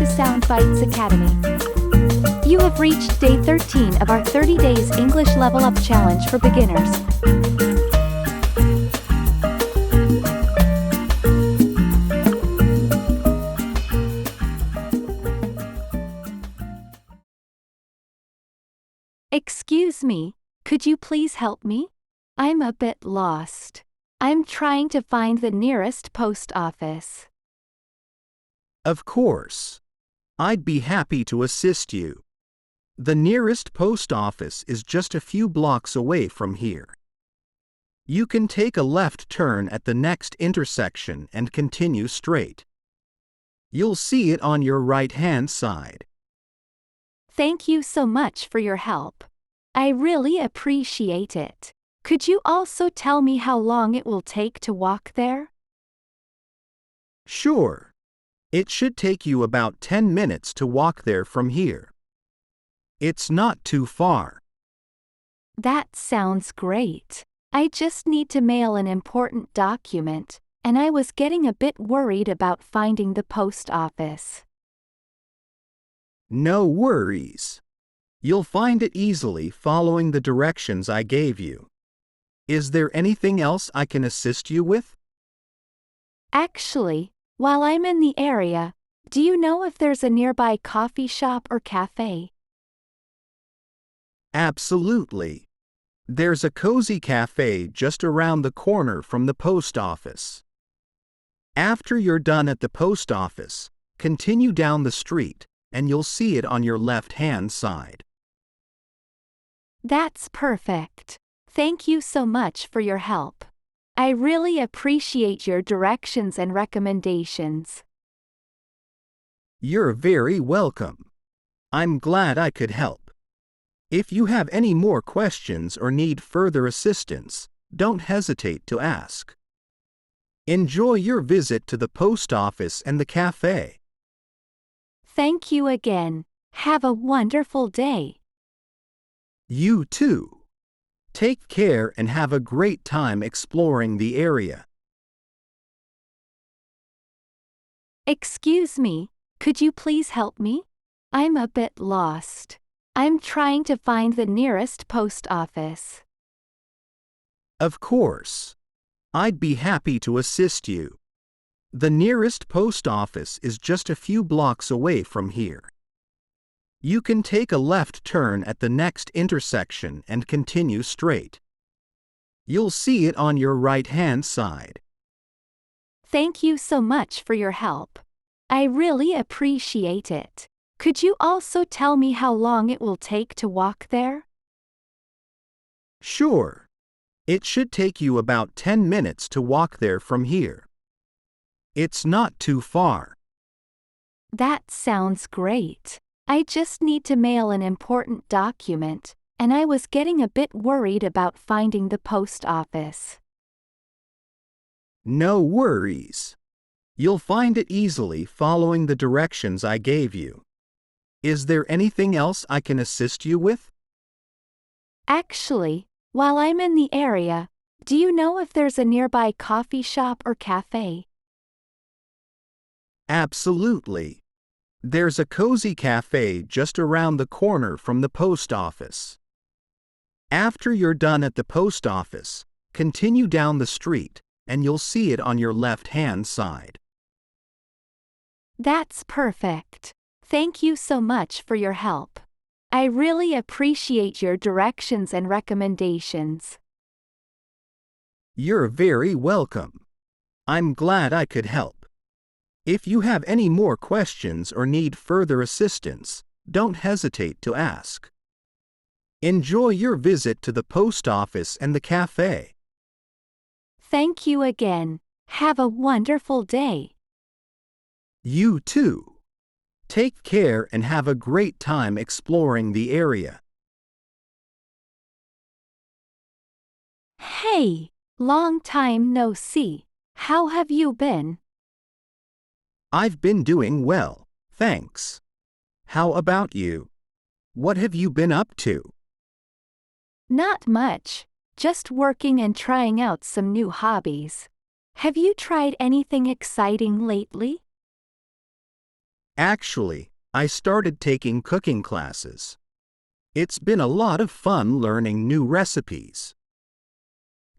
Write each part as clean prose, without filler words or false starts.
to Sound Bites Academy. You have reached day 13 of our 30 days English Level Up Challenge for beginners. Excuse me, could you please help me? I'm a bit lost. I'm trying to find the nearest post office. Of course. I'd be happy to assist you. The nearest post office is just a few blocks away from here. You can take a left turn at the next intersection and continue straight. You'll see it on your right-hand side. Thank you so much for your help. I really appreciate it. Could you also tell me how long it will take to walk there? Sure. It should take you about 10 minutes to walk there from here. It's not too far. That sounds great. I just need to mail an important document, and I was getting a bit worried about finding the post office. No worries. You'll find it easily following the directions I gave you. Is there anything else I can assist you with? Actually, while I'm in the area, do you know if there's a nearby coffee shop or cafe? Absolutely. There's a cozy cafe just around the corner from the post office. After you're done at the post office, continue down the street, and you'll see it on your left-hand side. That's perfect. Thank you so much for your help. I really appreciate your directions and recommendations. You're very welcome. I'm glad I could help. If you have any more questions or need further assistance, don't hesitate to ask. Enjoy your visit to the post office and the cafe. Thank you again. Have a wonderful day. You too. Take care and have a great time exploring the area. Excuse me, could you please help me? I'm a bit lost. I'm trying to find the nearest post office. Of course. I'd be happy to assist you. The nearest post office is just a few blocks away from here. You can take a left turn at the next intersection and continue straight. You'll see it on your right-hand side. Thank you so much for your help. I really appreciate it. Could you also tell me how long it will take to walk there? Sure. It should take you about 10 minutes to walk there from here. It's not too far. That sounds great. I just need to mail an important document, and I was getting a bit worried about finding the post office. No worries. You'll find it easily following the directions I gave you. Is there anything else I can assist you with? Actually, while I'm in the area, do you know if there's a nearby coffee shop or cafe? Absolutely. There's a cozy cafe just around the corner from the post office. After you're done at the post office, continue down the street, and you'll see it on your left-hand side. That's perfect. Thank you so much for your help. I really appreciate your directions and recommendations. You're very welcome. I'm glad I could help. If you have any more questions or need further assistance, don't hesitate to ask. Enjoy your visit to the post office and the cafe. Thank you again. Have a wonderful day. You too. Take care and have a great time exploring the area. Hey, long time no see. How have you been? I've been doing well, thanks. How about you? What have you been up to? Not much. Just working and trying out some new hobbies. Have you tried anything exciting lately? Actually, I started taking cooking classes. It's been a lot of fun learning new recipes.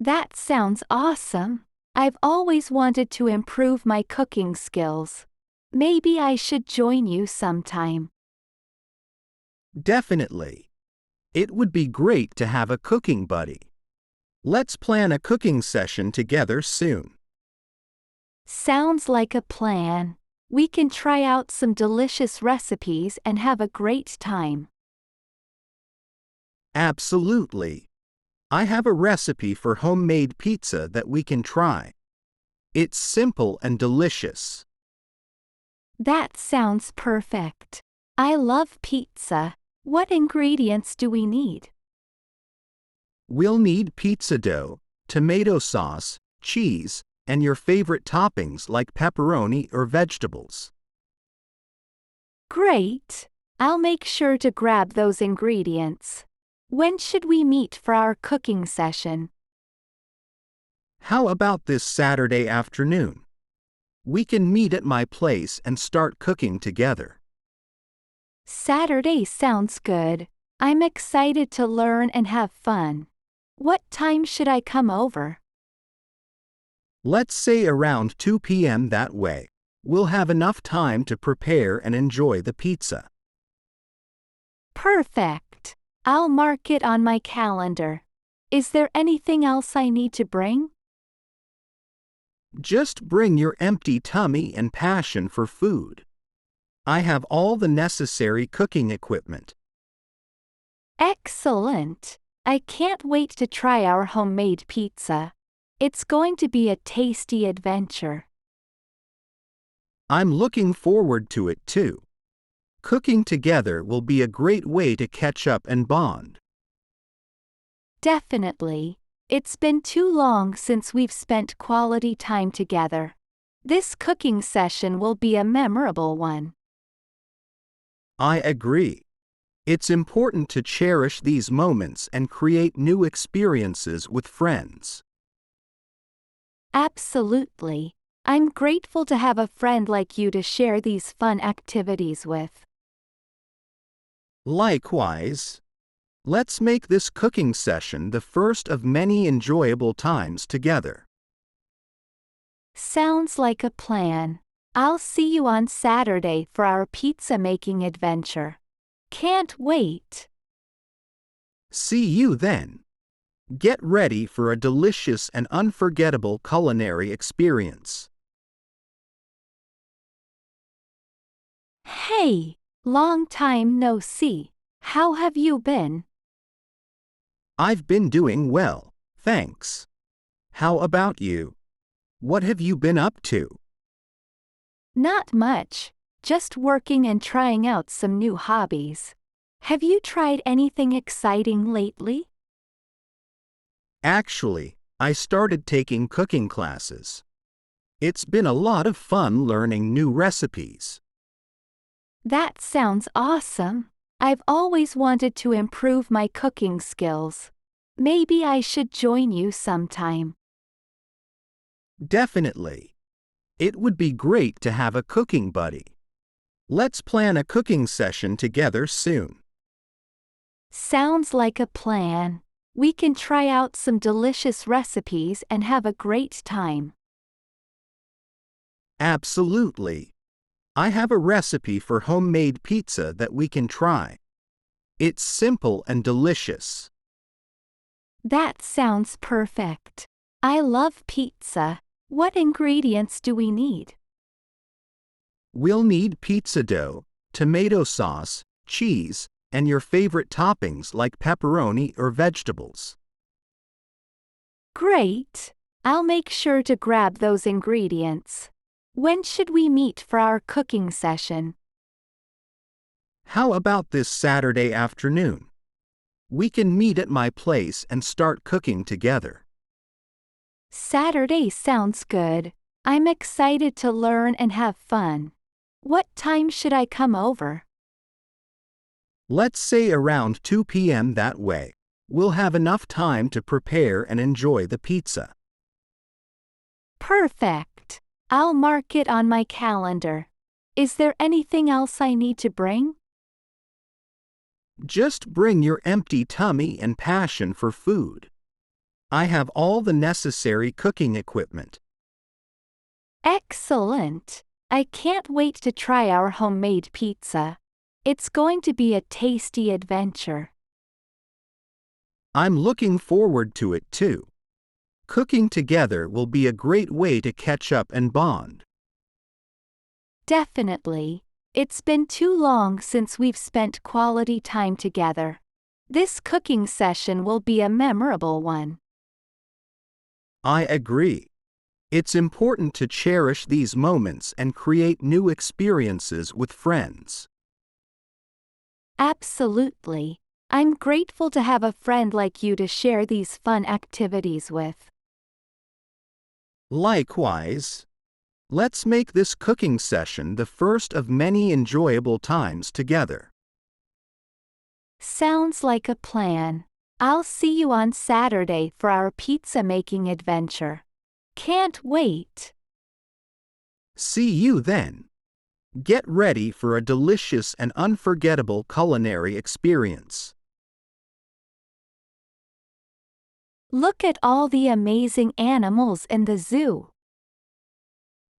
That sounds awesome. I've always wanted to improve my cooking skills. Maybe I should join you sometime. Definitely. It would be great to have a cooking buddy. Let's plan a cooking session together soon. Sounds like a plan. We can try out some delicious recipes and have a great time. Absolutely. I have a recipe for homemade pizza that we can try. It's simple and delicious. That sounds perfect. I love pizza. What ingredients do we need? We'll need pizza dough, tomato sauce, cheese, and your favorite toppings like pepperoni or vegetables. Great. I'll make sure to grab those ingredients. When should we meet for our cooking session? How about this Saturday afternoon? We can meet at my place and start cooking together. Saturday sounds good. I'm excited to learn and have fun. What time should I come over? Let's say around 2 p.m. that way. We'll have enough time to prepare and enjoy the pizza. Perfect. I'll mark it on my calendar. Is there anything else I need to bring? Just bring your empty tummy and passion for food. I have all the necessary cooking equipment. Excellent. I can't wait to try our homemade pizza. It's going to be a tasty adventure. I'm looking forward to it too. Cooking together will be a great way to catch up and bond. Definitely. It's been too long since we've spent quality time together. This cooking session will be a memorable one. I agree. It's important to cherish these moments and create new experiences with friends. Absolutely. I'm grateful to have a friend like you to share these fun activities with. Likewise, let's make this cooking session the first of many enjoyable times together. Sounds like a plan. I'll see you on Saturday for our pizza making adventure. Can't wait. See you then. Get ready for a delicious and unforgettable culinary experience. Hey, long time no see. How have you been? I've been doing well, thanks. How about you? What have you been up to? Not much. Just working and trying out some new hobbies. Have you tried anything exciting lately? Actually, I started taking cooking classes. It's been a lot of fun learning new recipes. That sounds awesome. I've always wanted to improve my cooking skills. Maybe I should join you sometime. Definitely. It would be great to have a cooking buddy. Let's plan a cooking session together soon. Sounds like a plan. We can try out some delicious recipes and have a great time. Absolutely. I have a recipe for homemade pizza that we can try. It's simple and delicious. That sounds perfect. I love pizza. What ingredients do we need? We'll need pizza dough, tomato sauce, cheese, and your favorite toppings like pepperoni or vegetables. Great. I'll make sure to grab those ingredients. When should we meet for our cooking session? How about this Saturday afternoon? We can meet at my place and start cooking together. Saturday sounds good. I'm excited to learn and have fun. What time should I come over? Let's say around 2 p.m. that way. We'll have enough time to prepare and enjoy the pizza. Perfect. I'll mark it on my calendar. Is there anything else I need to bring? Just bring your empty tummy and passion for food. I have all the necessary cooking equipment. Excellent! I can't wait to try our homemade pizza. It's going to be a tasty adventure. I'm looking forward to it too. Cooking together will be a great way to catch up and bond. Definitely. It's been too long since we've spent quality time together. This cooking session will be a memorable one. I agree. It's important to cherish these moments and create new experiences with friends. Absolutely. I'm grateful to have a friend like you to share these fun activities with. Likewise, let's make this cooking session the first of many enjoyable times together. Sounds like a plan. I'll see you on Saturday for our pizza making adventure. Can't wait. See you then. Get ready for a delicious and unforgettable culinary experience. Look at all the amazing animals in the zoo.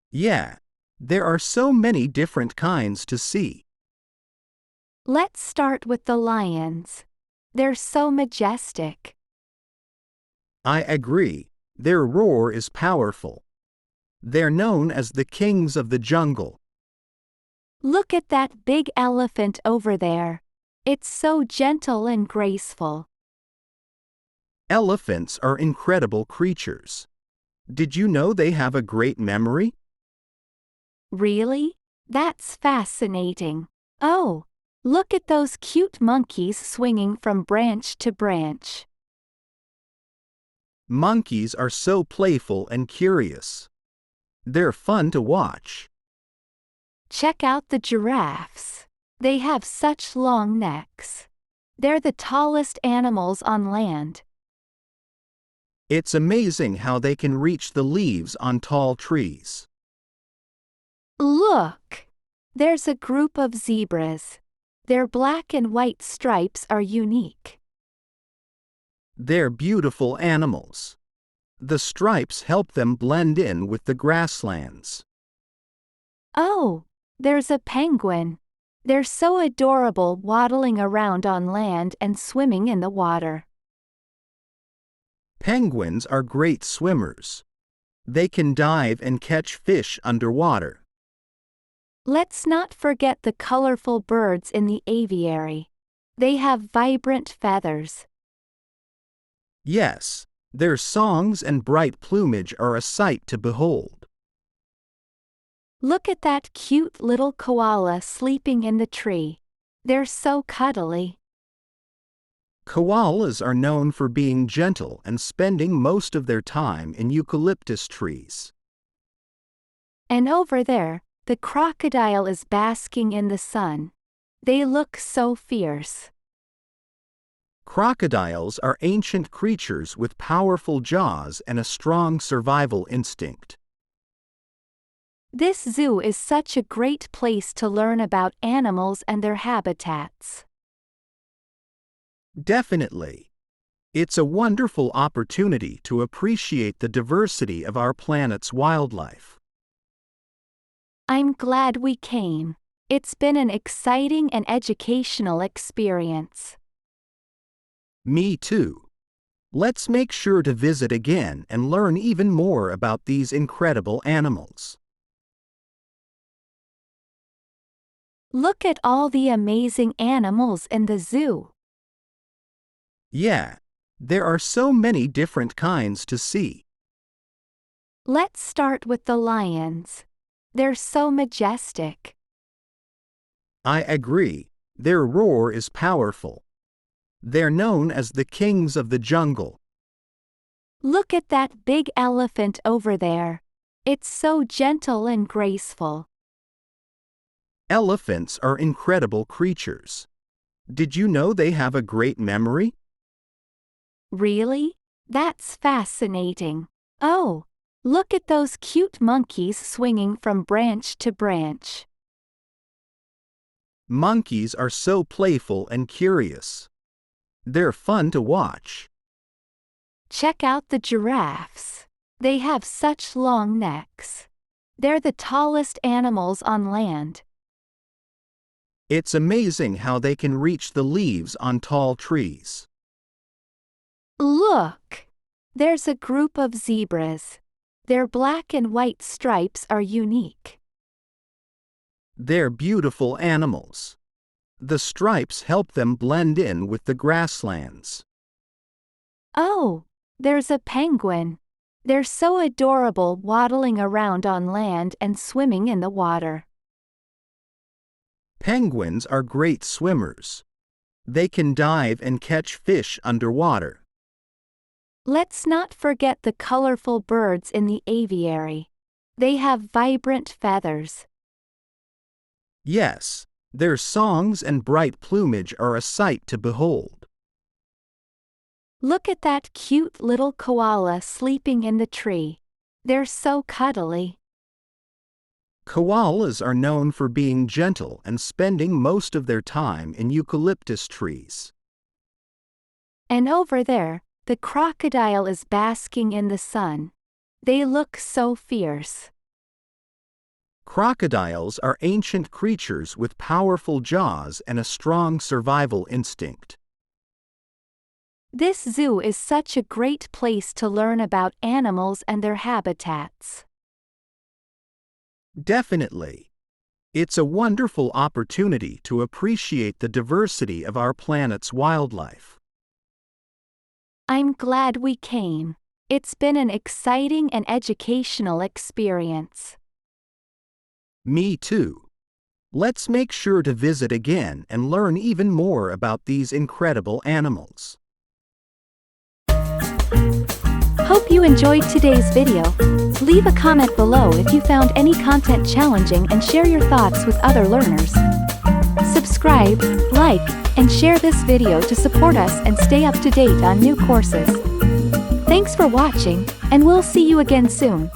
Yeah, there are so many different kinds to see. Let's start with the lions. They're so majestic. I agree, their roar is powerful. They're known as the kings of the jungle. Look at that big elephant over there. It's so gentle and graceful. Elephants are incredible creatures. Did you know they have a great memory? Really? That's fascinating. Oh, look at those cute monkeys swinging from branch to branch. Monkeys are so playful and curious. They're fun to watch. Check out the giraffes. They have such long necks. They're the tallest animals on land. It's amazing how they can reach the leaves on tall trees. Look! There's a group of zebras. Their black and white stripes are unique. They're beautiful animals. The stripes help them blend in with the grasslands. Oh, there's a penguin. They're so adorable waddling around on land and swimming in the water. Penguins are great swimmers. They can dive and catch fish underwater. Let's not forget the colorful birds in the aviary. They have vibrant feathers. Yes, their songs and bright plumage are a sight to behold. Look at that cute little koala sleeping in the tree. They're so cuddly. Koalas are known for being gentle and spending most of their time in eucalyptus trees. And over there, the crocodile is basking in the sun. They look so fierce. Crocodiles are ancient creatures with powerful jaws and a strong survival instinct. This zoo is such a great place to learn about animals and their habitats. Definitely. It's a wonderful opportunity to appreciate the diversity of our planet's wildlife. I'm glad we came. It's been an exciting and educational experience. Me too. Let's make sure to visit again and learn even more about these incredible animals. Look at all the amazing animals in the zoo. Yeah, there are so many different kinds to see. Let's start with the lions. They're so majestic. I agree, their roar is powerful. They're known as the kings of the jungle. Look at that big elephant over there. It's so gentle and graceful. Elephants are incredible creatures. Did you know they have a great memory? Really? That's fascinating. Oh, look at those cute monkeys swinging from branch to branch. Monkeys are so playful and curious. They're fun to watch. Check out the giraffes. They have such long necks. They're the tallest animals on land. It's amazing how they can reach the leaves on tall trees. Look! There's a group of zebras. Their black and white stripes are unique. They're beautiful animals. The stripes help them blend in with the grasslands. Oh, there's a penguin. They're so adorable waddling around on land and swimming in the water. Penguins are great swimmers. They can dive and catch fish underwater. Let's not forget the colorful birds in the aviary. They have vibrant feathers. Yes, their songs and bright plumage are a sight to behold. Look at that cute little koala sleeping in the tree. They're so cuddly. Koalas are known for being gentle and spending most of their time in eucalyptus trees. And over there, the crocodile is basking in the sun. They look so fierce. Crocodiles are ancient creatures with powerful jaws and a strong survival instinct. This zoo is such a great place to learn about animals and their habitats. Definitely. It's a wonderful opportunity to appreciate the diversity of our planet's wildlife. I'm glad we came. It's been an exciting and educational experience. Me too. Let's make sure to visit again and learn even more about these incredible animals. Hope you enjoyed today's video. Leave a comment below if you found any content challenging and share your thoughts with other learners. Subscribe, like, and share this video to support us and stay up to date on new courses. Thanks for watching, and we'll see you again soon.